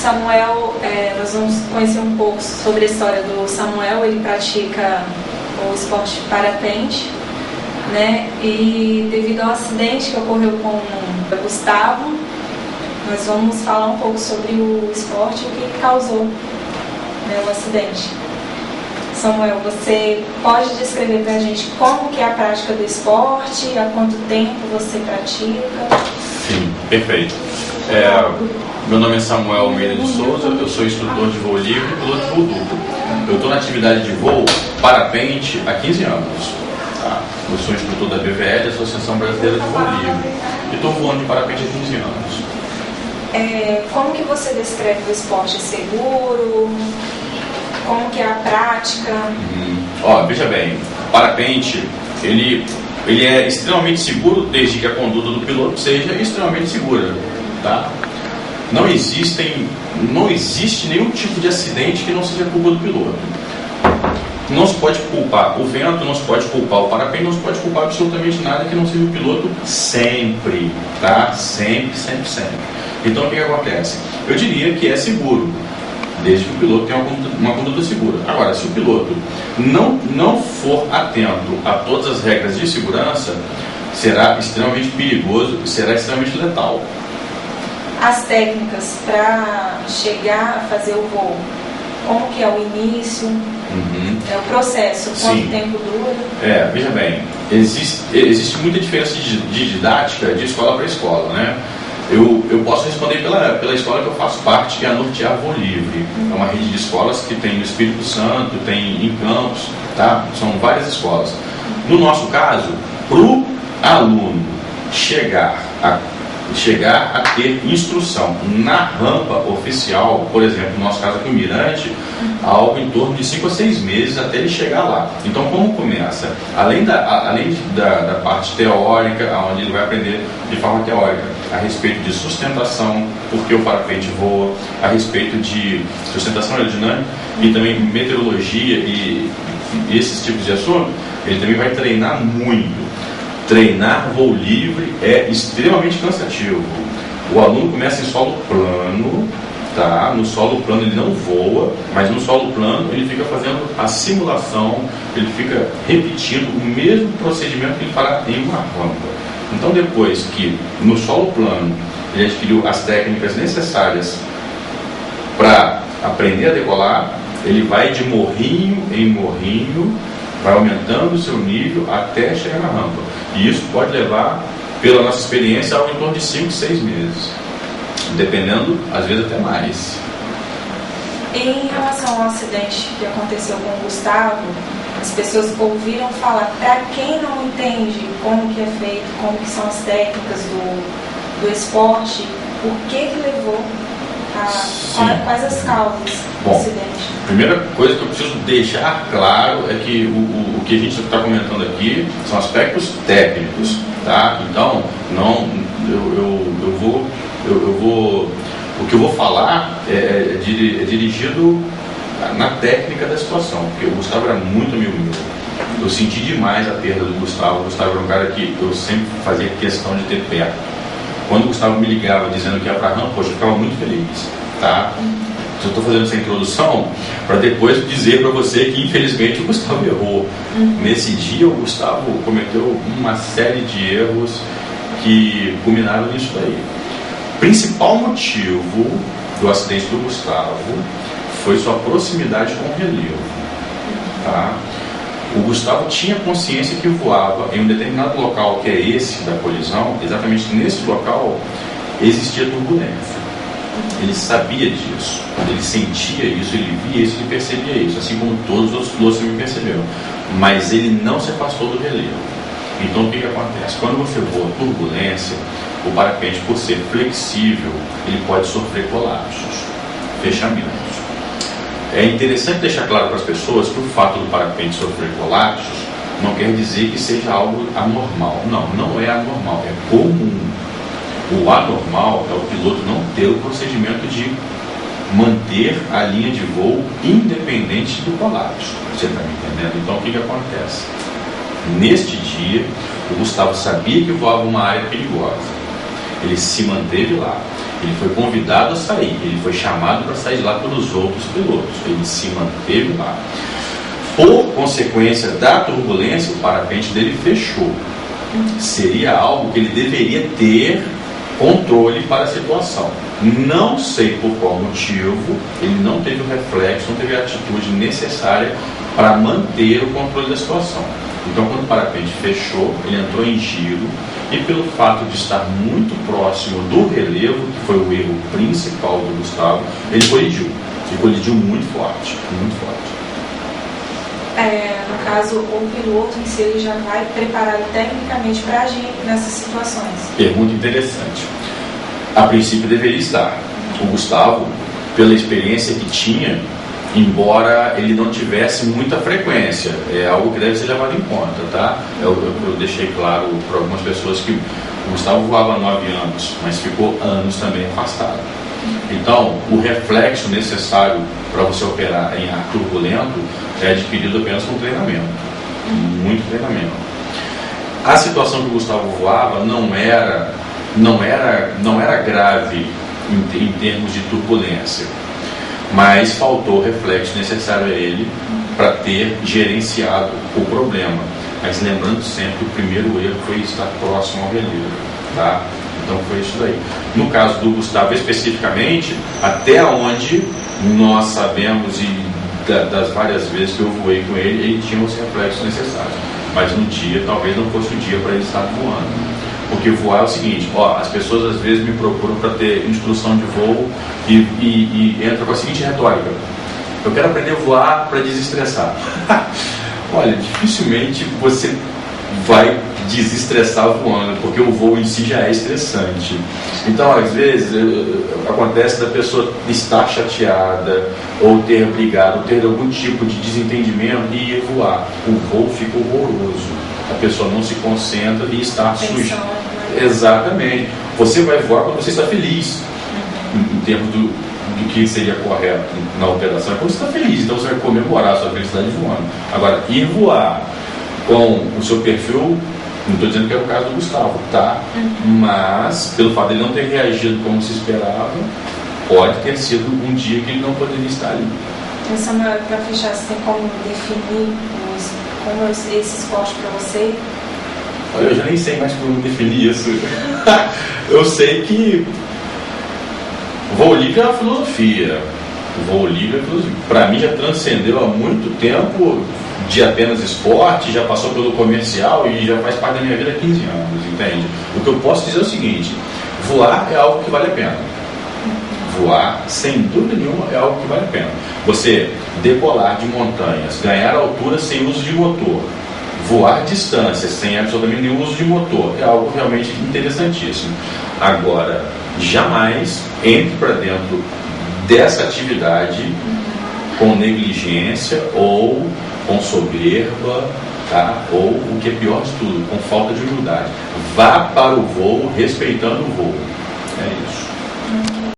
Samuel, nós vamos conhecer um pouco sobre a história do Samuel. Ele pratica o esporte parapente, né? E devido ao acidente que ocorreu com o Gustavo, nós vamos falar um pouco sobre o esporte e o que causou, né, o acidente. Samuel, você pode descrever para a gente como que é a prática do esporte, há quanto tempo você pratica? Sim, perfeito. Meu nome é Samuel Almeida de Souza, eu sou instrutor de voo livre e piloto de voo duplo. Eu estou na atividade de voo parapente há 15 anos. Tá? Eu sou instrutor da BVL, Associação Brasileira de Voo Livre, e estou voando de parapente há 15 anos. Como que você descreve o esporte? Seguro? Como que é a prática? Veja bem, o parapente, ele é extremamente seguro desde que a conduta do piloto seja extremamente segura, tá? Não existe nenhum tipo de acidente que não seja culpa do piloto. Não se pode culpar o vento, não se pode culpar o parapente, não se pode culpar absolutamente nada que não seja o piloto sempre, tá? Sempre. Então o que acontece? Eu diria que é seguro, desde que o piloto tenha uma conduta segura. Agora, se o piloto não for atento a todas as regras de segurança, será extremamente perigoso e será extremamente letal. As técnicas para chegar a fazer o voo, como que é o início, é o processo, quanto tempo dura? Veja bem, existe muita diferença de didática de escola para escola, né? Eu posso responder pela escola que eu faço parte, que é a Nortear Voo Livre. É uma rede de escolas que tem no Espírito Santo, tem em Campos, tá? São várias escolas. No nosso caso, para o aluno chegar a ter instrução na rampa oficial, por exemplo, no nosso caso aqui o Mirante, algo em torno de 5 a 6 meses até ele chegar lá. Então, como começa? Além da parte teórica, onde ele vai aprender de forma teórica a respeito de sustentação, porque o parapente voa, a respeito de sustentação aerodinâmica e também meteorologia e esses tipos de assunto, ele também vai treinar muito. Treinar voo livre é extremamente cansativo. O aluno começa em solo plano, tá? No solo plano ele não voa, mas no solo plano ele fica fazendo a simulação, ele fica repetindo o mesmo procedimento que ele fará em uma rampa. Então, depois que no solo plano ele adquiriu as técnicas necessárias para aprender a decolar, ele vai de morrinho em morrinho, vai aumentando o seu nível até chegar na rampa. E isso pode levar, pela nossa experiência, algo em torno de 5, 6 meses. Dependendo, às vezes até mais. Em relação ao acidente que aconteceu com o Gustavo, as pessoas ouviram falar, para quem não entende como que é feito, como que são as técnicas do esporte, o que levou quais as causas do acidente? A primeira coisa que eu preciso deixar claro é que o que a gente está comentando aqui são aspectos técnicos, tá? Então, o que eu vou falar é dirigido na técnica da situação, porque o Gustavo era muito amigo meu. Eu senti demais a perda do Gustavo. O Gustavo era um cara que eu sempre fazia questão de ter perto. Quando o Gustavo me ligava dizendo que ia para a rampa, eu ficava muito feliz, tá? Eu estou fazendo essa introdução para depois dizer para você que infelizmente o Gustavo errou. Nesse dia o Gustavo cometeu uma série de erros que culminaram nisso daí. O principal motivo do acidente do Gustavo foi sua proximidade com o relevo, tá? O Gustavo tinha consciência que voava em um determinado local, que é esse da colisão. Exatamente nesse local existia turbulência. Ele sabia disso, ele sentia isso, ele via isso, ele percebia isso, assim como todos os outros pilotos também perceberam. Mas ele não se afastou do relevo. Então o que acontece? Quando você voa turbulência, o parapente, por ser flexível, ele pode sofrer colapsos, fechamentos. É interessante deixar claro para as pessoas que o fato do parapente sofrer colapsos não quer dizer que seja algo anormal. Não é anormal, é comum. O anormal é o piloto não ter o procedimento de manter a linha de voo independente do colapso. Você está me entendendo? Então o que acontece? Neste dia, o Gustavo sabia que voava uma área perigosa. Ele se manteve lá. Ele foi convidado a sair, ele foi chamado para sair de lá pelos outros pilotos. Ele se manteve lá. Por consequência da turbulência, o parapente dele fechou. Seria algo que ele deveria ter controle para a situação. Não sei por qual motivo, ele não teve o reflexo, não teve a atitude necessária para manter o controle da situação. Então, quando o parapente fechou, ele entrou em giro e, pelo fato de estar muito próximo do relevo, que foi o erro principal do Gustavo, ele colidiu. E colidiu muito forte, muito forte. No caso, o piloto em si ele já vai preparado tecnicamente para agir nessas situações. Pergunta interessante. A princípio deveria estar. O Gustavo, pela experiência que tinha, embora ele não tivesse muita frequência, é algo que deve ser levado em conta, tá? Eu deixei claro para algumas pessoas que o Gustavo voava há 9 anos, mas ficou anos também afastado. Então, o reflexo necessário para você operar em ar turbulento é adquirido apenas com treinamento, muito treinamento. A situação que o Gustavo voava não era grave em termos de turbulência, mas faltou o reflexo necessário a ele para ter gerenciado o problema. Mas lembrando sempre que o primeiro erro foi estar próximo ao relevo, tá? Então foi isso daí. No caso do Gustavo especificamente, até onde nós sabemos e das várias vezes que eu voei com ele, ele tinha os reflexos necessários. Mas no dia, talvez não fosse o dia para ele estar voando. Porque voar é o seguinte, as pessoas às vezes me procuram para ter instrução de voo e entram com a seguinte retórica: eu quero aprender a voar para desestressar. Olha, dificilmente você vai desestressar voando, porque o voo em si já é estressante. Então, às vezes, acontece da pessoa estar chateada, ou ter brigado, ou ter algum tipo de desentendimento e ir voar. O voo fica horroroso. A pessoa não se concentra e está suja. Exatamente. Você vai voar quando você está feliz, em termos do que seria correto na operação. É quando você está feliz, então você vai comemorar a sua felicidade voando. Agora, ir voar com o seu perfil, não estou dizendo que é o caso do Gustavo, tá? Mas, pelo fato de ele não ter reagido como se esperava, pode ter sido um dia que ele não poderia estar ali. Então, Samuel, para fechar, você tem como definir como esse esporte para você? Olha, eu já nem sei mais como definir isso. Eu sei que voo livre é uma filosofia. O voo livre é uma filosofia. Para mim já transcendeu há muito tempo de apenas esporte, já passou pelo comercial e já faz parte da minha vida há 15 anos, entende? O que eu posso dizer é o seguinte: voar é algo que vale a pena. Voar, sem dúvida nenhuma, é algo que vale a pena. Você decolar de montanhas, ganhar altura sem uso de motor, voar distâncias sem absolutamente nenhum uso de motor, é algo realmente interessantíssimo. Agora, jamais entre para dentro dessa atividade com negligência ou com soberba, tá? Ou o que é pior de tudo, com falta de humildade. Vá para o voo respeitando o voo. É isso.